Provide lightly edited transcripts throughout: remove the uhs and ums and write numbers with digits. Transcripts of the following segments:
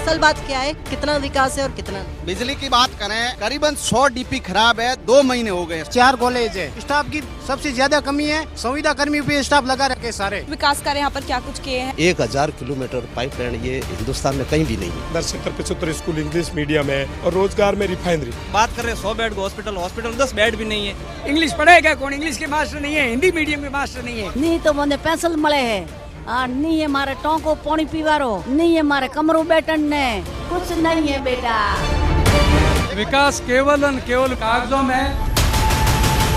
असल बात क्या है, कितना विकास है और कितना नहीं? बिजली की बात करें, करीबन 100 डीपी खराब है, 2 महीने हो गए। 4 कॉलेज है, स्टाफ की सबसे ज्यादा कमी है, संविदा कर्मी पे स्टाफ लगा रखे सारे। विकास कार्य यहाँ पर क्या कुछ किए हैं? 1000 किलोमीटर पाइपलाइन ये हिंदुस्तान में कहीं भी नहीं है। 70-75 स्कूल इंग्लिश मीडियम है और रोजगार में रिफाइनरी। बात कर रहे हैं 100 बेड हॉस्पिटल 10 बेड भी नहीं है। इंग्लिश पढ़ेगा कौन? इंग्लिश के मास्टर नहीं है, हिंदी मीडियम के मास्टर नहीं है। नहीं तो મને પેન્સલ મળે है और नहीं है मारे टोंको पानी पीवारो, नहीं है मारे कमरू बैठन ने, कुछ नहीं है बेटा। विकास केवल कागजों में।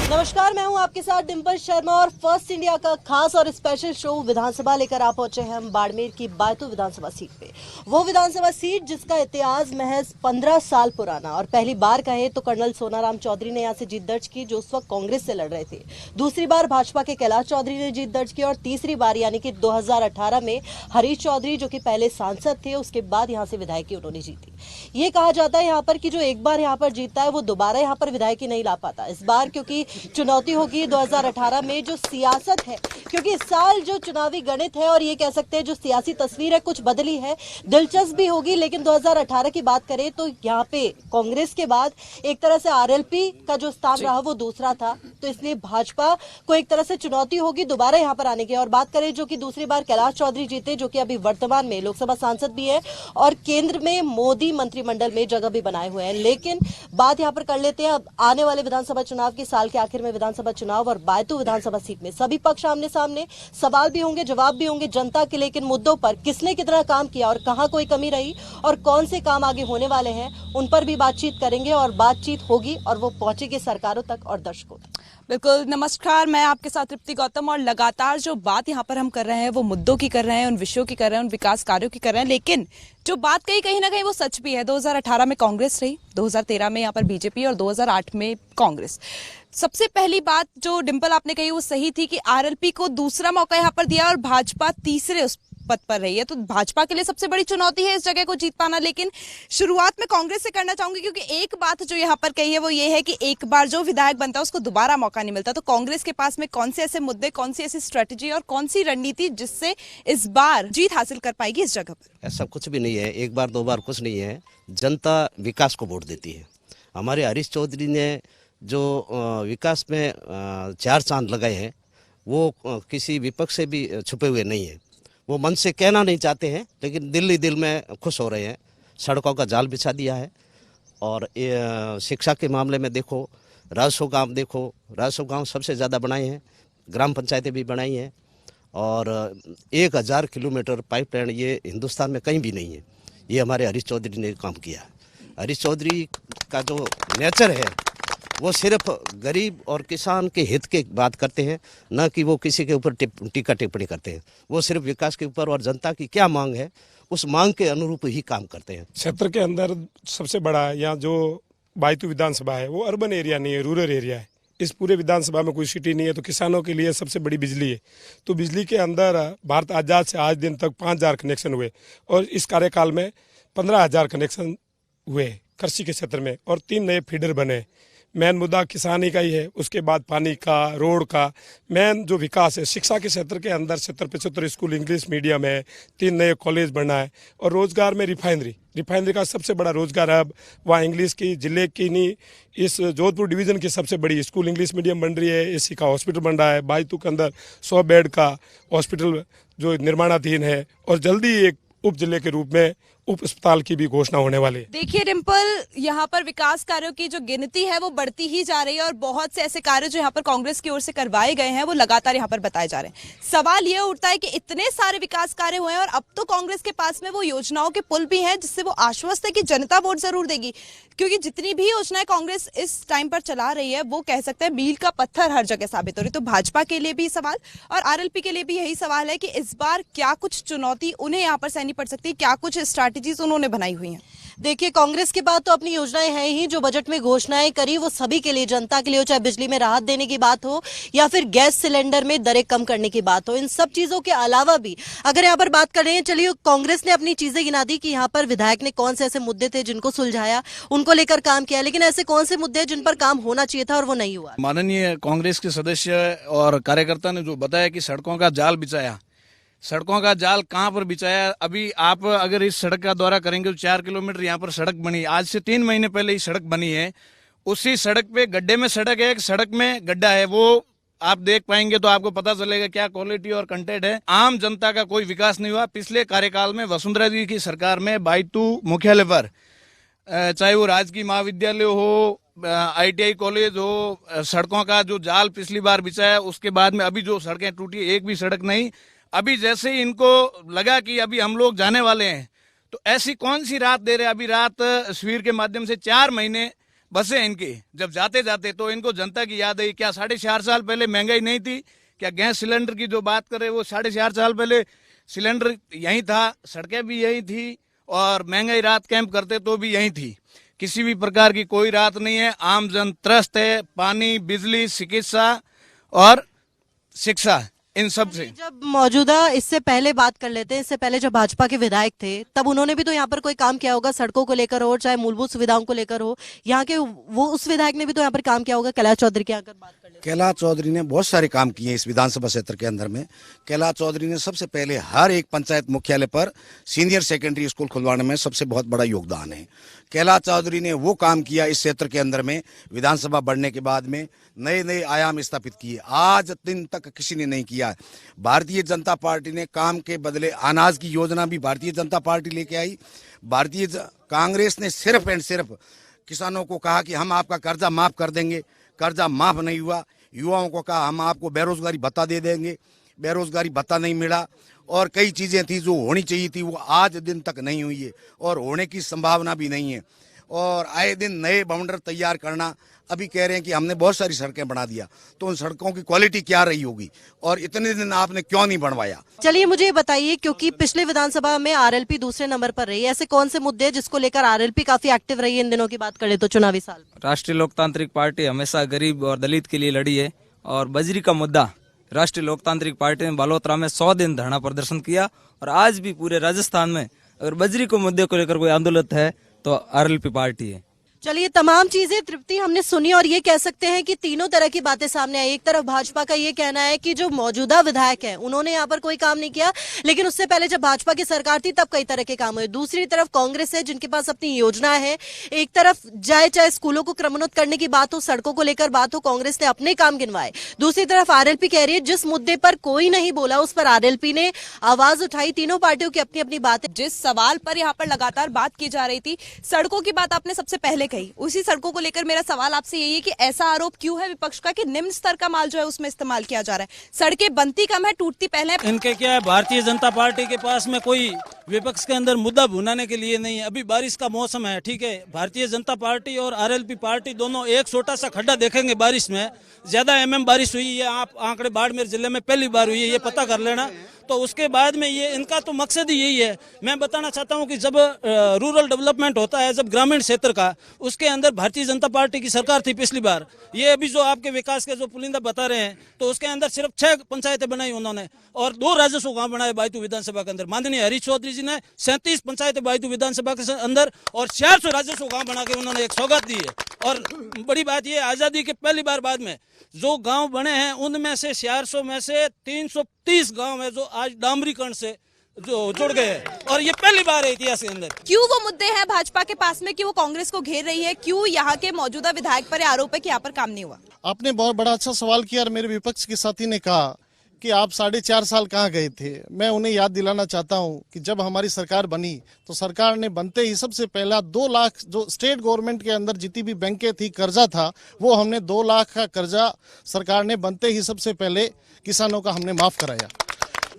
नमस्कार, मैं हूं आपके साथ डिम्पल शर्मा और फर्स्ट इंडिया का खास और स्पेशल शो विधानसभा लेकर आ पहुंचे हैं हम बाड़मेर की बायतू विधानसभा सीट पे। वो विधानसभा सीट जिसका इतिहास महज 15 साल पुराना और पहली बार कहे तो कर्नल सोनाराम चौधरी ने यहां से जीत दर्ज की, जो उस वक्त कांग्रेस से लड़ रहे थे। दूसरी बार भाजपा के कैलाश चौधरी ने जीत दर्ज की और तीसरी बार यानी कि 2018 में हरीश चौधरी जो कि पहले सांसद थे, उसके बाद यहाँ से विधायकी उन्होंने जीती। ये कहा जाता है यहाँ पर कि जो एक बार यहाँ पर जीतता है वो दोबारा यहाँ पर विधायकी नहीं ला पाता। इस बार क्योंकि चुनौती होगी 2018 में जो सियासत है, क्योंकि इस साल जो चुनावी गणित है और ये कह सकते हैं जो सियासी तस्वीर है कुछ बदली है, दिलचस्प भी होगी। लेकिन 2018 की बात करें तो यहाँ पे कांग्रेस के बाद एक तरह से आरएलपी का जो स्थान रहा वो दूसरा था, तो इसलिए भाजपा को एक तरह से चुनौती होगी दोबारा यहाँ पर आने की। और बात करें जो कि दूसरी बार कैलाश चौधरी जीते, जो कि अभी वर्तमान में लोकसभा सांसद भी है और केंद्र में मोदी मंत्रिमंडल में जगह भी बनाए हुए हैं। लेकिन बात यहाँ पर कर लेते हैं अब आने वाले विधानसभा चुनाव की। साल के आखिर में विधानसभा चुनाव और बायतू विधानसभा सीट में सभी पक्ष आमने सामने, सवाल भी होंगे, जवाब भी होंगे जनता के। लेकिन मुद्दों पर किसने कितना काम किया और कहां कोई कमी रही और कौन से काम आगे होने वाले हैं, उन पर भी बातचीत करेंगे और बातचीत होगी और वो पहुंचेगी सरकारों तक और दर्शकों तक। बिल्कुल, नमस्कार, मैं आपके साथ तृप्ति गौतम और लगातार जो बात यहाँ पर हम कर रहे हैं वो मुद्दों की कर रहे हैं, उन विषयों की कर रहे हैं, उन विकास कार्यों की कर रहे हैं। लेकिन जो बात कहीं ना कहीं वो सच भी है। 2018 में कांग्रेस रही, 2013 में यहाँ पर बीजेपी और 2008 में कांग्रेस। सबसे पहली बात जो डिम्पल आपने कही वो सही थी कि आरएलपी को दूसरा मौका यहाँ पर दिया और भाजपा तीसरे उस पद पर रही है, तो भाजपा के लिए सबसे बड़ी चुनौती है इस जगह को जीत पाना। लेकिन शुरुआत में कांग्रेस से करना चाहूंगी, क्योंकि एक बात जो यहाँ पर कही है वो ये है कि एक बार जो विधायक बनता है उसको दोबारा मौका नहीं मिलता। तो कांग्रेस के पास में कौन से ऐसे मुद्दे, कौन सी ऐसी स्ट्रेटेजी और कौन सी रणनीति जिससे इस बार जीत हासिल कर पाएगी इस जगह पर? ऐसा कुछ भी नहीं है, एक बार 2 बार कुछ नहीं है। जनता विकास को वोट देती है। हमारे हरीश चौधरी ने जो विकास में 4 चांद लगाए हैं वो किसी विपक्ष से भी छुपे हुए नहीं है। वो मन से कहना नहीं चाहते हैं लेकिन दिल में खुश हो रहे हैं। सड़कों का जाल बिछा दिया है और शिक्षा के मामले में देखो, राजस्व गांव देखो, राजस्व गांव सबसे ज़्यादा बनाए हैं, ग्राम पंचायतें भी बनाई हैं और 1000 किलोमीटर पाइपलाइन ये हिंदुस्तान में कहीं भी नहीं है। ये हमारे हरीश चौधरी ने काम किया। हरीश चौधरी का जो नेचर है वो सिर्फ गरीब और किसान के हित की बात करते हैं, न कि वो किसी के ऊपर टीका टिप्पणी करते हैं। वो सिर्फ विकास के ऊपर और जनता की क्या मांग है उस मांग के अनुरूप ही काम करते हैं। क्षेत्र के अंदर सबसे बड़ा यहाँ जो बायतू विधानसभा है वो अर्बन एरिया नहीं है, रूरल एरिया है। इस पूरे विधानसभा में कोई सिटी नहीं है, तो किसानों के लिए सबसे बड़ी बिजली है। तो बिजली के अंदर भारत आज़ाद से आज दिन तक 5000 कनेक्शन हुए और इस कार्यकाल में 15000 कनेक्शन हुए कृषि के क्षेत्र में और 3 नए फीडर बने। मेन मुद्दा किसानी का ही है, उसके बाद पानी का, रोड का। मेन जो विकास है शिक्षा के क्षेत्र के अंदर 70-75 स्कूल इंग्लिश मीडियम है, 3 नए कॉलेज बना है और रोजगार में रिफाइनरी का सबसे बड़ा रोजगार है। अब वहाँ इंग्लिश की जिले की नहीं, इस जोधपुर डिवीज़न की सबसे बड़ी स्कूल इंग्लिश मीडियम बन रही है। एसी का हॉस्पिटल बन रहा है। बायतू के अंदर 100 बेड का हॉस्पिटल जो निर्माणाधीन है और जल्दी एक उप जिले के रूप में उप अस्पताल की भी घोषणा होने वाली है। देखिए डिम्पल, यहाँ पर विकास कार्यों की जो गिनती है वो बढ़ती ही जा रही है और बहुत से ऐसे कार्य जो यहाँ पर कांग्रेस की ओर से करवाए गए हैं वो लगातार यहाँ पर बताए जा रहे हैं। सवाल ये उठता है कि इतने सारे विकास कार्य हुए हैं और अब तो कांग्रेस के पास में वो योजनाओं के पुल भी हैं जिससे वो आश्वस्त है कि जनता वोट जरूर देगी, क्योंकि जितनी भी योजनाएं कांग्रेस इस टाइम पर चला रही है वो कह सकते हैं मील का पत्थर हर जगह साबित हो रही है। तो भाजपा के लिए भी सवाल और आरएलपी के लिए भी यही सवाल है कि इस बार क्या कुछ चुनौती उन्हें यहाँ पर सहनी पड़ सकती है, क्या कुछ स्ट्रैटेजीज उन्होंने बनाई हुई हैं। देखिए, कांग्रेस के बाद तो अपनी योजनाएं हैं ही, जो बजट में घोषणाएं करी वो सभी के लिए, जनता के लिए हो, चाहे बिजली में राहत देने की बात हो या फिर गैस सिलेंडर में दरें कम करने की बात हो। इन सब चीजों के अलावा भी अगर यहाँ पर बात कर रहे हैं, चलिए कांग्रेस ने अपनी चीजें गिना दी कि यहाँ पर विधायक ने कौन से ऐसे मुद्दे थे जिनको सुलझाया, उनको लेकर काम किया, लेकिन ऐसे कौन से मुद्दे हैं जिन पर काम होना चाहिए था और वो नहीं हुआ? माननीय कांग्रेस के सदस्य और कार्यकर्ता ने जो बताया कि सड़कों का जाल बिछाया, सड़कों का जाल कहाँ पर बिछाया। अभी आप अगर इस सड़क का दौरा करेंगे तो 4 किलोमीटर यहाँ पर सड़क बनी, आज से 3 महीने पहले ही सड़क बनी है। उसी सड़क पे गड्ढे में सड़क है, एक सड़क में गड्ढा है, वो आप देख पाएंगे तो आपको पता चलेगा क्या क्वालिटी और कंटेंट है। आम जनता का कोई विकास नहीं हुआ। पिछले कार्यकाल में वसुंधरा जी की सरकार में बायतू मुख्यालय पर चाहे वो राजकीय महाविद्यालय हो, ITI कॉलेज हो, सड़कों का जो जाल पिछली बार बिछाया, उसके बाद में अभी जो सड़कें टूटी, एक भी सड़क नहीं। अभी जैसे ही इनको लगा कि अभी हम लोग जाने वाले हैं तो ऐसी कौन सी रात दे रहे। अभी रात शिविर के माध्यम से 4 महीने बसे इनकी, जब जाते जाते तो इनको जनता की याद आई। क्या 4.5 साल पहले महंगाई नहीं थी? क्या गैस सिलेंडर की जो बात करें वो 4.5 साल पहले सिलेंडर यही था, सड़कें भी यही थी और महंगाई रात कैंप करते तो भी यही थी। किसी भी प्रकार की कोई रात नहीं है। आम जन त्रस्त है, पानी, बिजली, चिकित्सा और शिक्षा, इन सब से। जब मौजूदा, इससे पहले बात कर लेते हैं, इससे पहले जब भाजपा के विधायक थे तब उन्होंने भी तो यहाँ पर कोई काम किया होगा, सड़कों को लेकर हो चाहे मूलभूत सुविधाओं को लेकर हो। यहाँ के वो उस विधायक ने भी तो यहाँ पर काम किया होगा। कैलाश चौधरी की अगर बात कर लेते हैं, कैलाश चौधरी ने बहुत सारे काम किए इस विधानसभा क्षेत्र के अंदर में। कैलाश चौधरी ने सबसे पहले हर एक पंचायत मुख्यालय पर सीनियर सेकेंडरी स्कूल खुलवाने में सबसे बहुत बड़ा योगदान है। कैलाश चौधरी ने वो काम किया इस क्षेत्र के अंदर में, विधानसभा बढ़ने के बाद में नए नए आयाम स्थापित किए, आज दिन तक किसी ने नहीं किया। भारतीय जनता पार्टी ने काम के बदले अनाज की योजना भी भारतीय जनता पार्टी लेके आई। कांग्रेस ने सिर्फ एंड सिर्फ किसानों को कहा कि हम आपका कर्जा माफ कर देंगे, कर्जा माफ नहीं हुआ। युवाओं को कहा हम आपको बेरोजगारी भत्ता दे देंगे, बेरोजगारी भत्ता नहीं मिला। और कई चीजें थी जो होनी चाहिए थी वो आज दिन तक नहीं हुई है और होने की संभावना भी नहीं है। और आए दिन नए बाउंडर तैयार करना, अभी कह रहे हैं कि हमने बहुत सारी सड़कें बना दिया, तो उन सड़कों की क्वालिटी क्या रही होगी और इतने दिन आपने क्यों नहीं बनवाया। चलिए मुझे ये बताइए, क्योंकि पिछले विधानसभा में RLP दूसरे नंबर पर रही, ऐसे कौन से मुद्दे जिसको लेकर RLP काफी एक्टिव रही है इन दिनों की बात करें तो चुनावी साल? राष्ट्रीय लोकतांत्रिक पार्टी हमेशा गरीब और दलित के लिए लड़ी है और बजरी का मुद्दा राष्ट्रीय लोकतांत्रिक पार्टी ने बालोतरा में 100 दिन धरना प्रदर्शन किया और आज भी पूरे राजस्थान में अगर बजरी को मुद्दे को लेकर कोई आंदोलन है तो RLP पार्टी है। चलिए, तमाम चीजें तृप्ति हमने सुनी और ये कह सकते हैं कि तीनों तरह की बातें सामने आई। एक तरफ भाजपा का ये कहना है कि जो मौजूदा विधायक हैं उन्होंने यहाँ पर कोई काम नहीं किया, लेकिन उससे पहले जब भाजपा की सरकार थी तब कई तरह के काम हुए। दूसरी तरफ कांग्रेस है जिनके पास अपनी योजना है। एक तरफ चाहे स्कूलों को क्रमोन्नत करने की बात हो, सड़कों को लेकर बात हो, कांग्रेस ने अपने काम गिनवाए। दूसरी तरफ RLP कह रही है जिस मुद्दे पर कोई नहीं बोला उस पर RLP ने आवाज उठाई। तीनों पार्टियों की अपनी अपनी बात है। जिस सवाल पर यहाँ पर लगातार बात की जा रही थी, सड़कों की बात आपने सबसे पहले कही, उसी सड़कों को लेकर मेरा सवाल आपसे यही है कि ऐसा आरोप क्यों है विपक्ष का कि निम्न स्तर का माल जो है उसमें इस्तेमाल किया जा रहा है? सड़कें बनती कम है, टूटती पहले। इनके क्या है, भारतीय जनता पार्टी के पास में कोई विपक्ष के अंदर मुद्दा भुनाने के लिए नहीं है। अभी बारिश का मौसम है, ठीक है, भारतीय जनता पार्टी और RLP पार्टी दोनों एक छोटा सा खड्डा देखेंगे बारिश में, ज्यादा MM बारिश हुई है, आप आंकड़े बाड़मेर जिले में पहली बार हुई है, ये पता कर लेना। तो उसके बाद में ये इनका तो मकसद ही यही है। मैं बताना चाहता हूं कि जब रूरल डेवलपमेंट होता है, जब ग्रामीण क्षेत्र का, उसके अंदर भारतीय जनता पार्टी की सरकार थी पिछली बार। ये अभी जो आपके विकास के जो पुलिंदा बता रहे हैं, तो उसके अंदर सिर्फ 6 पंचायतें बनाई उन्होंने और 2 राजस्व गांव बनाए बायतू विधानसभा के अंदर। माननीय हरीश चौधरी जी ने 37 पंचायतें बायतू विधानसभा के अंदर और 400 राजस्व गांव बना के उन्होंने एक सौगात दी है। और बड़ी बात यह, आजादी के पहली बार बाद में जो गांव बने हैं उनमें से 400 में से 330 गांव है जो आज डामरीकरण से जो जुड़ गए हैं और ये पहली बार है इतिहास के अंदर। क्यों वो मुद्दे हैं भाजपा के पास में कि वो कांग्रेस को घेर रही है? क्यों यहाँ के मौजूदा विधायक पर आरोप है कि यहाँ पर काम नहीं हुआ? आपने बहुत बड़ा अच्छा सवाल किया और मेरे विपक्ष के साथी ने कहा कि आप 4.5 साल कहाँ गए थे। मैं उन्हें याद दिलाना चाहता हूं कि जब हमारी सरकार बनी तो सरकार ने बनते ही सबसे पहला 2 लाख जो स्टेट गवर्नमेंट के अंदर जितनी भी बैंकें थी, कर्जा था, वो हमने 2 लाख का कर्जा सरकार ने बनते ही सबसे पहले किसानों का हमने माफ कराया।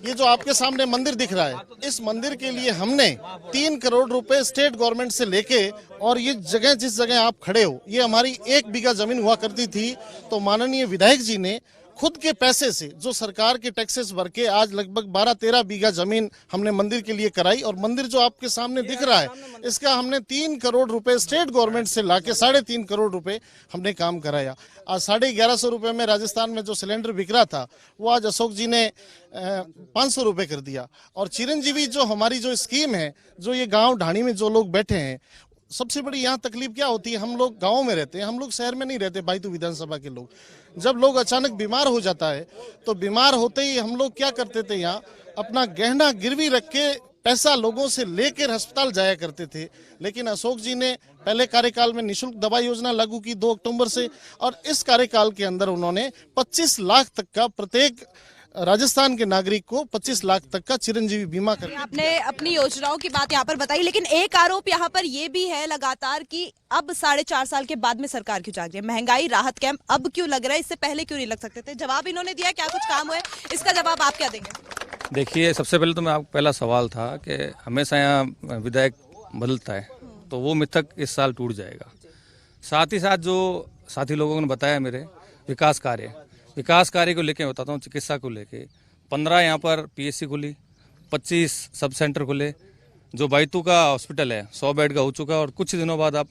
ये जो आपके सामने मंदिर दिख रहा है, इस मंदिर के लिए हमने 3 करोड़ रुपए स्टेट गवर्नमेंट से लेके, और ये जगह जिस जगह आप खड़े हो ये हमारी 1 बीघा जमीन हुआ करती थी, तो माननीय विधायक जी ने खुद के पैसे से जो सरकार के टैक्सेस भर के आज लगभग 12-13 बीघा जमीन हमने मंदिर के लिए कराई। और मंदिर जो आपके सामने दिख रहा है इसका हमने 3 करोड़ रुपए स्टेट गवर्नमेंट से लाके 3.5 करोड़ रुपए हमने काम कराया। आज 1150 रुपए में राजस्थान में जो सिलेंडर बिक रहा था वो आज अशोक जी ने 500 रुपए कर दिया। और चिरंजीवी जो हमारी जो स्कीम है, जो ये गाँव ढाणी में जो लोग बैठे हैं, सबसे बड़ी यहाँ तकलीफ क्या होती है, हम लोग गाँव में रहते हैं, हम लोग शहर में नहीं रहते। बायतू विधानसभा के लोग जब लोग अचानक बीमार हो जाता है तो बीमार होते ही हम लोग क्या करते थे, यहाँ अपना गहना गिरवी रख के पैसा लोगों से लेकर अस्पताल जाया करते थे। लेकिन अशोक जी ने पहले कार्यकाल में निशुल्क दवा योजना लागू की 2 अक्टूबर से, और इस कार्यकाल के अंदर उन्होंने 25 लाख तक का प्रत्येक राजस्थान के नागरिक को 25 लाख तक का चिरंजीवी बीमा कर। आपने अपनी योजनाओं की बात यहाँ पर बताई, लेकिन एक आरोप यहाँ पर ये भी है लगातार कि अब 4.5 साल के बाद में सरकार क्यों जाग रही है, महंगाई राहत कैंप अब क्यों लग रहा है, इससे पहले क्यों नहीं लग सकते थे? जवाब इन्होंने दिया, क्या कुछ काम हुए, इसका जवाब आप क्या देंगे? देखिए, सबसे पहले तो मैं आपका पहला सवाल था कि हमेशा यहाँ विधायक बदलता है, तो वो मिथक इस साल टूट जाएगा। साथ ही साथ जो साथी लोगों ने बताया मेरे विकास कार्य को लेके बताता हूँ। चिकित्सा को लेके 15 यहाँ पर पीएससी खुली, 25 सब सेंटर खुले, जो बायतू का हॉस्पिटल है 100 बेड का हो चुका है और कुछ दिनों बाद आप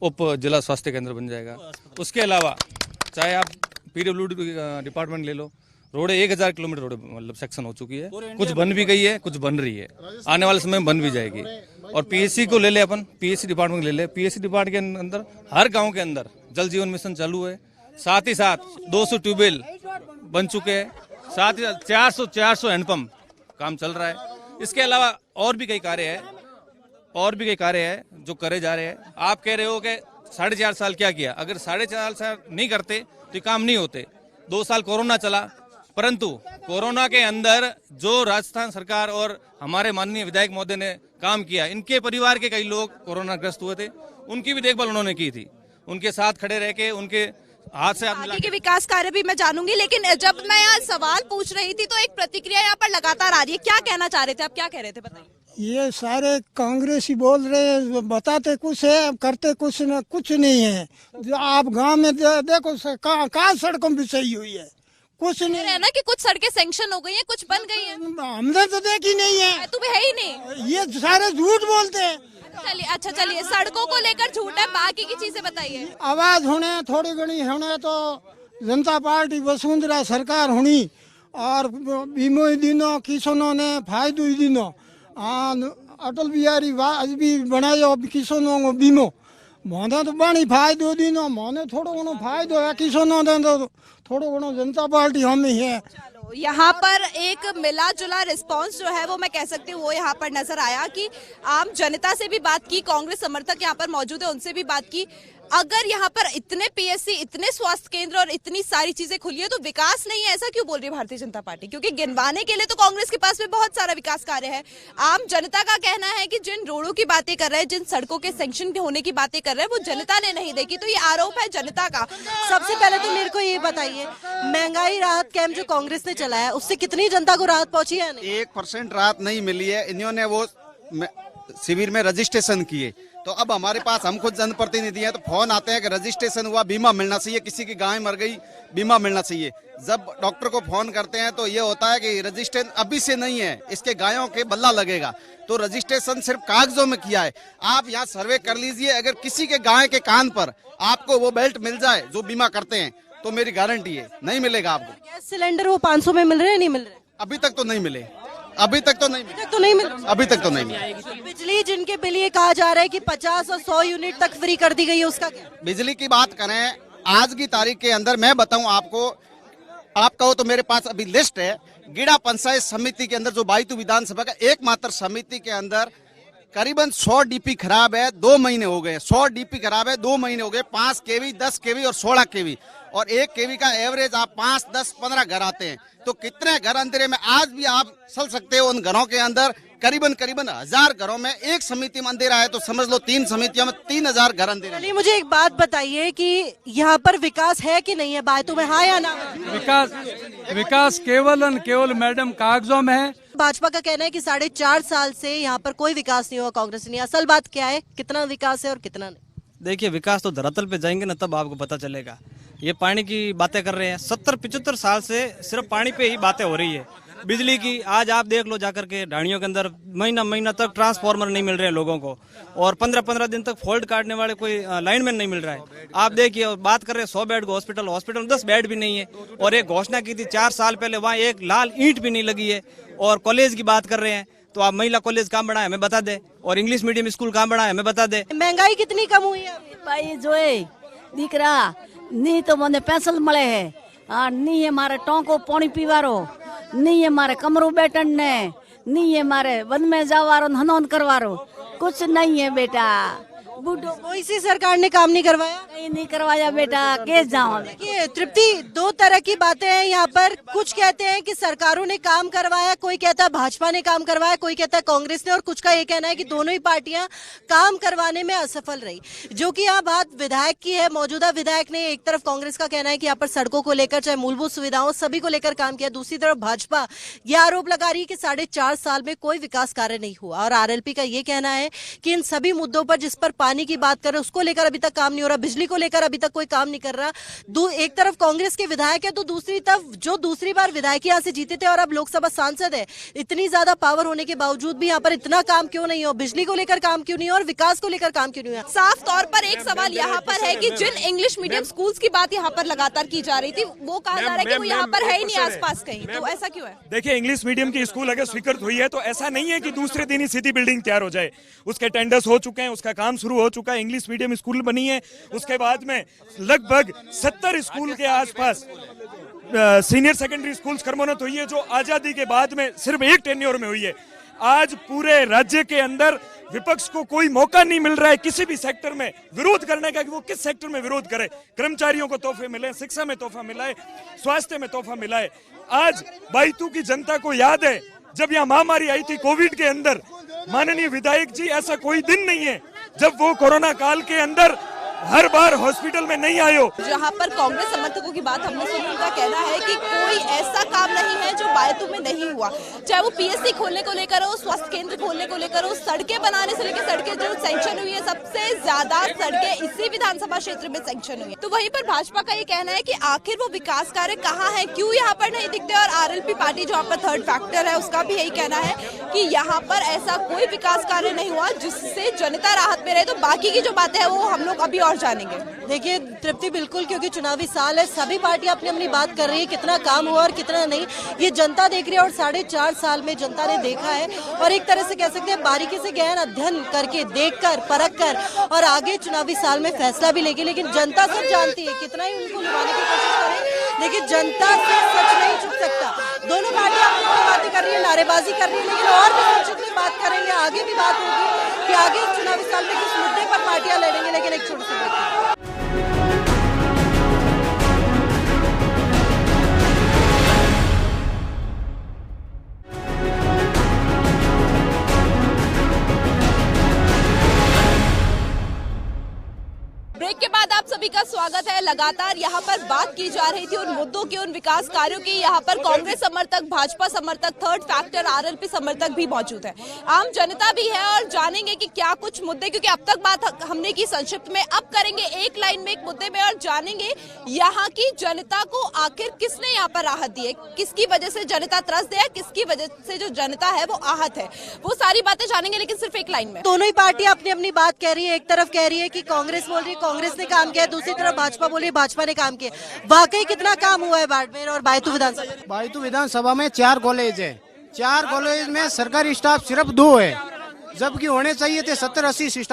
उप जिला स्वास्थ्य केंद्र बन जाएगा। उसके अलावा चाहे आप पीडब्ल्यूडी डिपार्टमेंट ले लो, रोडें 1000 किलोमीटर रोड मतलब सेक्शन हो चुकी है, कुछ बन भी गई है, कुछ बन रही है, आने वाले समय में बन भी जाएगी। और पीएससी को ले ले, अपन पीएससी डिपार्टमेंट ले ले, पीएससी डिपार्टमेंट के अंदर हर गांव के अंदर जल जीवन मिशन चालू है। साथ ही साथ 200 ट्यूबवेल बन चुके हैं, साथ ही 400 हैंडपंप काम चल रहा है। इसके अलावा और भी कई कार्य है जो करे जा रहे हैं। आप कह रहे हो कि 4.5 साल क्या किया, अगर 4.5 साल नहीं करते तो काम नहीं होते। 2 साल कोरोना चला, परंतु कोरोना के अंदर जो राजस्थान सरकार और हमारे माननीय विधायक महोदय ने काम किया, इनके परिवार के कई लोग कोरोना ग्रस्त हुए थे, उनकी भी देखभाल उन्होंने की थी। उनके साथ खड़े रह के उनके हाथ से आगे के विकास कार्य भी मैं जानूंगी, लेकिन जब मैं यहाँ सवाल पूछ रही थी तो एक प्रतिक्रिया यहाँ पर लगातार आ रही है। क्या कहना चाह रहे थे आप, क्या कह रहे थे, बताइए। ये सारे कांग्रेसी बोल रहे हैं, बताते कुछ है करते कुछ नहीं है। जो आप गांव में देखो कहाँ सड़कों भी सही हुई है, कुछ नहीं है ना कि कुछ सड़कें सैंक्शन हो गई हैं, कुछ बन गई हैं। हमने तो देखी नहीं है, तू भी है ही नहीं। ये सारे झूठ बोलते हैं। चलिए सड़कों को लेकर झूठ है, बाकी की चीजें बताइए। आवाज होने थोड़ी घनी होने तो जनता पार्टी वसुंधरा सरकार होनी, और बीमो दिनों किसानों ने फायदो दिनों, अटल बिहारी वाजपेयी बनायो किसानों को बीमो, मोने तो बड़ी फायदो दिनों, मोने थोड़ो घणो फायदो है किसानों ने, तो थोड़ो घणो जनता पार्टी हम ही है। यहाँ पर एक मिला जुला रिस्पांस जो है वो मैं कह सकती हूँ वो यहाँ पर नजर आया कि आम जनता से भी बात की, कांग्रेस समर्थक यहाँ पर मौजूद है उनसे भी बात की। अगर यहाँ पर इतने पीएससी, इतने स्वास्थ्य केंद्र और इतनी सारी चीजें खुली है तो विकास नहीं है, ऐसा क्यों बोल रही है भारतीय जनता पार्टी? क्योंकि गिनवाने के लिए तो कांग्रेस के पास में बहुत सारा विकास कार्य है। आम जनता का कहना है कि जिन रोडों की बातें कर रहे हैं, जिन सड़कों के सैंक्शन होने की बातें कर रहे हैं, वो जनता ने नहीं देखी। तो ये आरोप है जनता का। सबसे पहले तो मेरे को ये बताइए, महंगाई राहत कैंप जो कांग्रेस ने चलाया है उससे कितनी जनता को राहत पहुंची है? 1% राहत नहीं मिली है। इन्होंने वो शिविर में रजिस्ट्रेशन किए, तो अब हमारे पास, हम खुद जनप्रतिनिधि हैं, तो फोन आते हैं कि रजिस्ट्रेशन हुआ, बीमा मिलना चाहिए, किसी की गाय मर गई बीमा मिलना चाहिए। जब डॉक्टर को फोन करते हैं तो ये होता है कि रजिस्ट्रेशन अभी से नहीं है, इसके गायों के बल्ला लगेगा। तो रजिस्ट्रेशन सिर्फ कागजों में किया है। आप यहाँ सर्वे कर लीजिए, अगर किसी के गाय के कान पर आपको वो बेल्ट मिल जाए जो बीमा करते हैं, तो मेरी गारंटी है नहीं मिलेगा आपको। गैस सिलेंडर वो 500 में मिल रहे हैं, नहीं मिल रहे? अभी तक तो नहीं मिले, अभी तक तो नहीं मिले, अभी तक तो नहीं मिले। बिजली जिनके बिल ये कहा जा रहा है कि 50 और 100 यूनिट तक फ्री कर दी गई है, उसका क्या? बिजली की बात करें आज की तारीख के अंदर, मैं बताऊं आपको, आप कहो तो मेरे पास अभी लिस्ट है। गिड़ा पंचायत समिति के अंदर जो बायतू विधानसभा का एकमात्र समिति के अंदर करीबन 100 डीपी खराब है, 2 महीने हो गए। 100 डीपी खराब है, 2 महीने हो गए। 5 केवी, 10 केवी और 16 केवी, और 1 केवी का एवरेज आप 5, 10, 15 घर आते हैं। तो कितने घर अंधेरे में आज भी आप चल सकते हो। उन घरों के अंदर करीबन 1000 घरों में एक समिति में अंधेरा है, तो समझ लो 3 समितियों में 3000 घर अंधेरे। चलिए मुझे एक बात बताइए कि यहाँ पर विकास है कि नहीं है बायतू में, हाँ या ना? विकास केवल मैडम कागजों में है। भाजपा का कहना है कि 4.5 साल से यहाँ पर कोई विकास नहीं हुआ कांग्रेस ने। असल बात क्या है, कितना विकास है और कितना नहीं? देखिए, विकास तो धरातल पे जाएंगे ना तब आपको पता चलेगा। ये पानी की बातें कर रहे हैं, 70-75 साल से सिर्फ पानी पे ही बातें हो रही है। बिजली की आज आप देख लो जाकर के, ढाणियों के अंदर महीना तक ट्रांसफार्मर नहीं मिल रहे हैं लोगों को, और 15-15 दिन तक फॉल्ट काटने वाले कोई लाइनमैन नहीं मिल रहा है। आप देखिए, बात कर रहे हैं 100 बेड का हॉस्पिटल में 10 बेड भी नहीं है। और एक घोषणा की थी 4 साल पहले, वहाँ एक लाल ईंट भी नहीं लगी है। और कॉलेज की बात कर रहे हैं तो आप महिला कॉलेज कहाँ बना है हमें बता दे, और इंग्लिश मीडियम स्कूल कहाँ बना है हमें बता दे। महंगाई कितनी कम हुई है? भाई जो है दीकरा नहीं तो મને પેન્શન મળે है नहीं है मारे टों को पानी पीवारो, नहीं है मारे कमरू बैठन ने, नहीं है मारे वन में जावारो हनौन करवारो, कुछ नहीं है बेटा। बूढ़ो कोई सी सरकार ने काम नहीं करवाया? कहीं नहीं करवाया बेटा, कैसे जाओ। देखिए तृप्ति, दो तरह की बातें हैं यहाँ पर। कुछ कहते हैं कि सरकारों ने काम करवाया, कोई कहता है भाजपा ने काम करवाया, कोई कहता है कांग्रेस ने, और कुछ का ये कहना है कि दोनों ही पार्टियां काम करवाने में असफल रही। जो कि यहाँ बात विधायक की है, मौजूदा विधायक ने एक तरफ कांग्रेस का कहना है कि यहाँ पर सड़कों को लेकर, चाहे मूलभूत सुविधाओं, सभी को लेकर काम किया। दूसरी तरफ भाजपा ये आरोप लगा रही है कि 4.5 साल में कोई विकास कार्य नहीं हुआ। और आरएलपी का ये कहना है कि इन सभी मुद्दों पर, जिस पर पानी की बात कर रहे उसको लेकर अभी तक काम नहीं हो रहा, बिजली को लेकर अभी तक कोई काम नहीं कर रहा। एक तरफ कांग्रेस के विधायक है तो दूसरी तरफ जो दूसरी बार विधायक यहाँ से जीते थे और अब लोकसभा सांसद है, इतनी ज्यादा पावर होने के बावजूद भी यहाँ पर इतना काम क्यों नहीं हो, बिजली को लेकर काम क्यों नहीं हो और विकास को लेकर काम क्यों नहीं हो। साफ तौर पर एक सवाल यहाँ पर है कि जिन इंग्लिश मीडियम स्कूल्स की बात यहाँ पर लगातार की जा रही थी, वो कहा जा रहा है कि वो यहाँ पर है ही नहीं आसपास कहीं, तो ऐसा क्यों है? देखिए, इंग्लिश मीडियम की स्कूल अगर स्वीकृत हुई है तो ऐसा नहीं है कि दूसरे दिन ही सिटी बिल्डिंग तैयार हो जाए। उसके टेंडर्स हो चुके हैं, उसका काम शुरू हो चुका है, इंग्लिश मीडियम स्कूल बनी है। उसके बाद में लगभग 70 स्कूल के आसपास सीनियर सेकेंडरी स्कूल्स क्रमोन्नत हुई है, जो आजादी के बाद में सिर्फ एक टेन्योर में हुई है। आज पूरे राज्य के अंदर विपक्ष को कोई मौका नहीं मिल रहा है किसी भी सेक्टर में विरोध करने का कि वो किस सेक्टर में विरोध करे। कर्मचारियों को तोहफे मिले, शिक्षा में तोहफा मिला है, स्वास्थ्य में तोहफा मिला है। आज बाइतू की जनता को याद है जब यहाँ महामारी आई थी कोविड के अंदर, माननीय विधायक जी, ऐसा कोई दिन नहीं है जब वो कोरोना काल के अंदर हर बार हॉस्पिटल में नहीं आयो। जहाँ पर कांग्रेस समर्थकों की बात हमने सुनी, उनका कहना है कि कोई ऐसा काम नहीं है जो बायतू में नहीं हुआ, चाहे वो पीएससी खोलने को लेकर हो, स्वास्थ्य केंद्र खोलने को लेकर हो, सड़कें बनाने से लेकर सड़कें जो सैंक्शन हुई है, सबसे ज्यादा सड़कें इसी विधानसभा क्षेत्र में सैंक्शन हुई है। तो वहीं पर भाजपा का ये कहना है कि आखिर वो विकास कार्य कहाँ है, क्यों यहाँ पर नहीं दिखते। और आरएलपी पार्टी जो यहाँ पर थर्ड फैक्टर है, उसका भी यही कहना है कि यहाँ पर ऐसा कोई विकास कार्य नहीं हुआ जिससे जनता राहत में रहे। तो बाकी की जो बातें है वो हम लोग अभी और जानेंगे। देखिए तृप्ति, बिल्कुल, क्योंकि चुनावी साल है, सभी पार्टियां अपनी अपनी बात कर रही है, कितना काम हुआ और कितना नहीं, ये जनता देख रही है। और 4.5 साल में जनता ने देखा है और एक तरह से कह सकते हैं बारीकी से गहन अध्ययन करके, देखकर, परखकर और आगे चुनावी साल में फैसला भी लेगी। लेकिन जनता सब जानती है, कितना ही उनको लुभाने की कोशिश करें, लेकिन जनता से सच नहीं छुप सकता। दोनों पार्टियां अपनी अपनी बातें कर रही है, नारेबाजी कर रही है, लेकिन और भी संक्षिप्त बात करेंगे, आगे भी बात होगी कि आगे चुनावी साल में किस मुद्दे पर पार्टियां लड़ेंगे। लेकिन एक छोटी सी ब्रेक। ब्रेक के बाद आप सभी का स्वागत है। लगातार यहाँ पर बात की जा रही थी उन मुद्दों की, उन विकास कार्यों की। यहाँ पर कांग्रेस समर्थक, भाजपा समर्थक, थर्ड फैक्टर आरएलपी समर्थक भी मौजूद है, आम जनता भी है, और जानेंगे कि क्या कुछ मुद्दे, क्योंकि अब तक बात हमने की संक्षिप्त में, अब करेंगे एक लाइन में एक मुद्दे में और जानेंगे यहाँ की जनता को आखिर किसने यहाँ पर राहत दी है, किसकी वजह से जनता त्रस्त है, किसकी वजह से जो जनता है वो आहत है। वो सारी बातें जानेंगे, लेकिन सिर्फ एक लाइन में। दोनों ही पार्टियां अपनी अपनी बात कह रही है। एक तरफ कह रही है कि कांग्रेस बोल रही है कांग्रेस ने काम किया, दूसरी तरफ भाजपा बोल रही है भाजपा ने काम किया। वाकई कितना काम हुआ है बाड़मेर और बायतू विधानसभा? बायतू विधानसभा में 4 कॉलेज है, 4 कॉलेज में सरकारी स्टाफ सिर्फ 2 है, जबकि होने चाहिए थे 70-80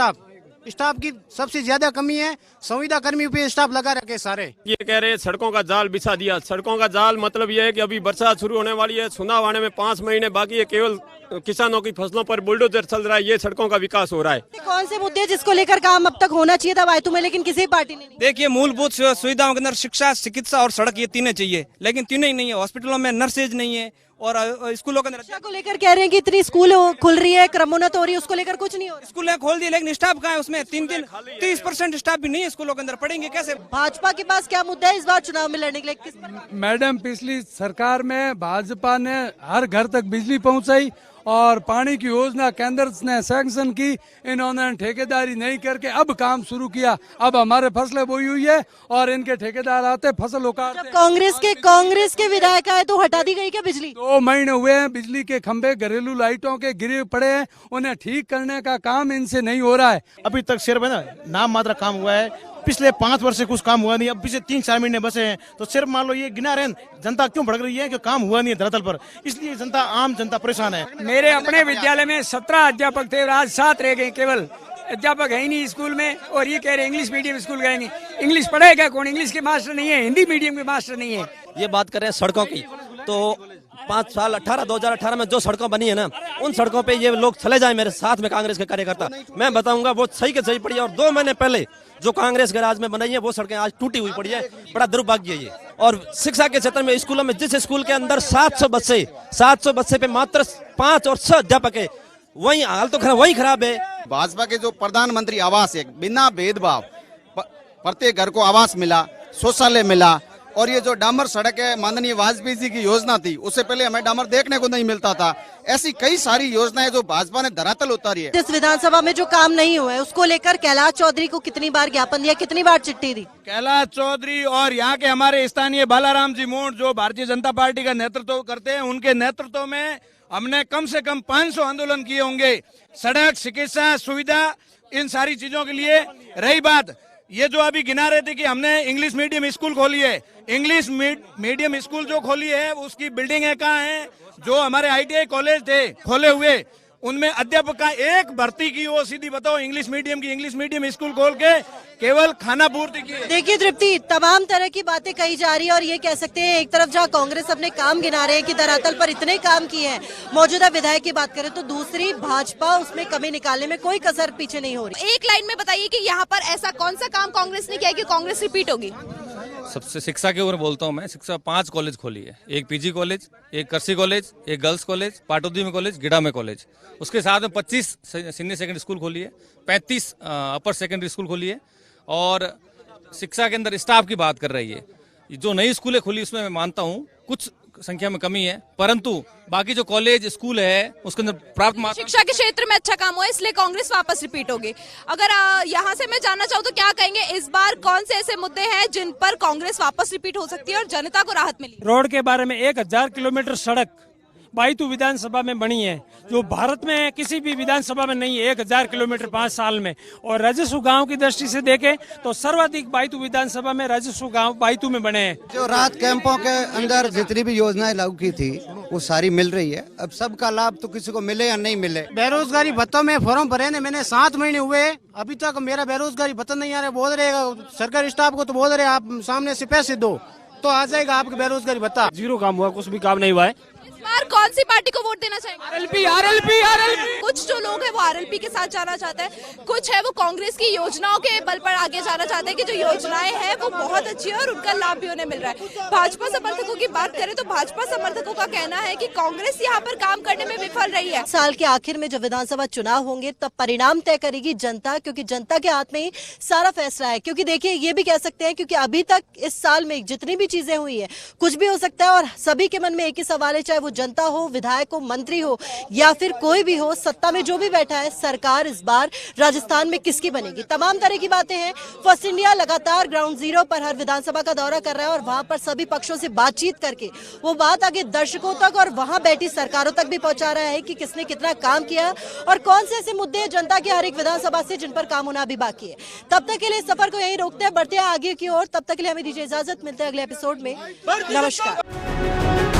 स्टाफ की सबसे ज्यादा कमी है। संविदा कर्मियों पे स्टाफ लगा रखे सारे। ये कह रहे हैं सड़कों का जाल बिछा दिया। सड़कों का जाल मतलब ये है कि अभी बरसात शुरू होने वाली है, चुनाव आने में 5 महीने बाकी है, केवल किसानों की फसलों पर बुलडोजर चल रहा है, ये सड़कों का विकास हो रहा है। कौन से मुद्दे जिसको लेकर काम अब तक होना चाहिए था बायतू में, लेकिन किसी पार्टी ने नहीं? देखिए, मूलभूत सुविधाओं के अंदर शिक्षा, चिकित्सा और सड़क, ये तीनों चाहिए, लेकिन तीनों ही नहीं है। हॉस्पिटलों में नर्सेज नहीं है और स्कूलों के अंदर शिक्षा को लेकर कह रहे हैं कि इतनी स्कूल खुल रही है, क्रमोन्नत हो रही है, उसको लेकर कुछ नहीं हो रहा। स्कूल खोल दिए, लेकिन स्टाफ कहाँ है उसमें? 30% स्टाफ भी नहीं है स्कूलों के अंदर, पढ़ेंगे कैसे? भाजपा के पास क्या मुद्दा है इस बार चुनाव में लड़ने के लिए? किस पर? मैडम, पिछली सरकार में भाजपा ने हर घर तक बिजली पहुंचाई और पानी की योजना केंद्र ने सैंक्शन की, इन्होंने ठेकेदारी नहीं करके अब काम शुरू किया। अब हमारे फसलें बोई हुई है और इनके ठेकेदार आते फसल उखाड़ते। कांग्रेस के विधायक आए तो हटा दी गई क्या बिजली? 2 महीने हुए हैं, बिजली के खंभे घरेलू लाइटों के गिरे पड़े हैं, उन्हें ठीक करने का काम इनसे नहीं हो रहा है। अभी तक सिर्फ है ना नाम मात्र काम हुआ है, पिछले 5 वर्ष से कुछ काम हुआ नहीं। अब पिछले 3-4 महीने बसे हैं, तो सिर्फ मान लो ये गिना रहे, जनता क्यों भड़क रही है कि काम हुआ नहीं है धरातल पर, इसलिए जनता, आम जनता परेशान है। मेरे अपने विद्यालय में 17 अध्यापक थे, आज 7 रह गए, केवल अध्यापक है ही नहीं स्कूल में। और ये कह रहे इंग्लिश मीडियम स्कूल गएंगे, इंग्लिश पढ़ेगा कौन? इंग्लिश के मास्टर नहीं है, हिंदी मीडियम के मास्टर नहीं है। ये बात कर रहे हैं सड़कों की, तो 5 साल 2018 में जो सड़कों बनी है ना, उन सड़कों पे ये लोग चले जाए मेरे साथ में कांग्रेस के कार्यकर्ता, मैं बताऊंगा वो सही के सही पड़ी है। और 2 महीने पहले जो कांग्रेस के राज में बनाई है वो सड़कें आज टूटी हुई पड़ी है, बड़ा दुर्भाग्य है ये। और शिक्षा के क्षेत्र में स्कूलों में, जिस स्कूल के अंदर 700 बच्चे पे मात्र 5 और 6 अध्यापक है, वही हाल तो वही खराब है। भाजपा के जो प्रधानमंत्री आवास है, बिना भेदभाव प्रत्येक घर को आवास मिला, शौचालय मिला, और ये जो डामर सड़क है, माननीय वाजपेयी जी की योजना थी, उससे पहले हमें डामर देखने को नहीं मिलता था। ऐसी कई सारी योजनाएं जो भाजपा ने धरातल उतारी है। इस विधानसभा में जो काम नहीं हुआ है उसको लेकर कैलाश चौधरी को कितनी बार ज्ञापन दिया, कितनी बार चिट्ठी दी? कैलाश चौधरी और यहाँ के हमारे स्थानीय बालाराम जी मोड़ जो भारतीय जनता पार्टी का नेतृत्व करते हैं, उनके नेतृत्व में हमने कम से कम 500 आंदोलन किए होंगे। सड़क, चिकित्सा सुविधा, इन सारी चीजों के लिए। रही बात ये जो अभी गिना रहे थे कि हमने इंग्लिश मीडियम स्कूल खोली है, इंग्लिश मीडियम स्कूल जो खोली है उसकी बिल्डिंगें कहाँ हैं? जो हमारे ITI कॉलेज थे खोले हुए, उनमें अध्यापक का एक भर्ती की हो, सीधी बताओ, इंग्लिश मीडियम स्कूल खोल के केवल खाना पूर्ति की। देखिए तृप्ति, तमाम तरह की बातें कही जा रही है और ये कह सकते हैं एक तरफ जहां कांग्रेस अपने काम गिना रहे हैं कि धरातल पर इतने काम किए हैं, मौजूदा विधायक की बात करें तो दूसरी भाजपा उसमें कमी निकालने में कोई कसर पीछे नहीं हो रही। एक लाइन में बताइए कि यहाँ पर ऐसा कौन सा काम कांग्रेस ने किया कि कांग्रेस रिपीट होगी? सबसे शिक्षा के ऊपर बोलता हूँ मैं। शिक्षा 5 कॉलेज खोली है, एक PG कॉलेज, एक कृषि कॉलेज, एक गर्ल्स कॉलेज, पाटोदी में कॉलेज, गिडा में कॉलेज। उसके साथ में 25 सीनियर सेकेंडरी स्कूल खोली है, 35 अपर सेकेंडरी स्कूल खोली है। और शिक्षा के अंदर स्टाफ की बात कर रही है, जो नई स्कूलें खुली उसमें मैं मानता हूँ कुछ संख्या में कमी है, परंतु बाकी जो कॉलेज स्कूल है उसके अंदर प्राप्त शिक्षा के क्षेत्र में अच्छा काम हुआ, इसलिए कांग्रेस वापस रिपीट होगी। अगर यहाँ से मैं जानना चाहूँ तो क्या कहेंगे, इस बार कौन से ऐसे मुद्दे हैं जिन पर कांग्रेस वापस रिपीट हो सकती है और जनता को राहत मिली? रोड के बारे में 1000 किलोमीटर सड़क बाईतू विधानसभा में बनी है, जो भारत में किसी भी विधानसभा में नहीं है, 1000 किलोमीटर 5 साल में। और राजस्व गांव की दृष्टि से देखें तो सर्वाधिक बाईतू विधानसभा में राजस्व गांव बाईतू में बने हैं। जो राहत कैंपों के अंदर जितनी भी योजनाएं लागू की थी वो सारी मिल रही है। अब सबका लाभ तो किसी को मिले या नहीं मिले। बेरोजगारी भत्तों में फॉर्म भरे ने मैंने 7 महीने हुए, अभी तक मेरा बेरोजगारी भत्ता नहीं आ रहा। बोल रहे सरकारी स्टाफ को तो बोल रहे आप सामने से पैसे दो तो आ जाएगा आपका बेरोजगारी भत्ता। 0 काम हुआ, कुछ भी काम नहीं हुआ है। इस बार कौन सी पार्टी को वोट देना चाहेंगे? RLP। कुछ जो लोग हैं वो RLP के साथ जाना चाहते हैं, कुछ है वो कांग्रेस की योजनाओं के बल पर आगे जाना चाहते हैं कि जो योजनाएं हैं वो बहुत अच्छी है और उनका लाभ भी उन्हें मिल रहा है। भाजपा समर्थकों की बात करें तो भाजपा समर्थकों का कहना है कि कांग्रेस यहाँ पर काम करने में विफल रही है। साल के आखिर में जब विधानसभा चुनाव होंगे तब परिणाम तय करेगी जनता, क्योंकि जनता के हाथ में ही सारा फैसला है। क्योंकि देखिए ये भी कह सकते हैं क्योंकि अभी तक इस साल में जितनी भी चीजें हुई है कुछ भी हो सकता है और सभी के मन में एक ही सवाल है, चाहे वो जनता हो, विधायक हो, मंत्री हो या फिर कोई भी हो, सत्ता में जो भी बैठा है, सरकार इस बार राजस्थान में किसकी बनेगी। तमाम तरह की बातें हैं। फर्स्ट इंडिया लगातार ग्राउंड जीरो पर हर विधानसभा का दौरा कर रहा है और वहां पर सभी पक्षों से बातचीत करके वो बात आगे दर्शकों तक और वहां बैठी सरकारों तक भी पहुंचा रहा है कि किसने कितना काम किया और कौन से ऐसे मुद्दे हैं जनता की हर एक विधानसभा से जिन पर काम होना अभी बाकी है। तब तक के लिए सफर को यही रोकते हैं, बढ़ते हैं आगे की ओर। तब तक के लिए हमें दीजिए इजाजत, मिलते हैं अगले एपिसोड में। नमस्कार।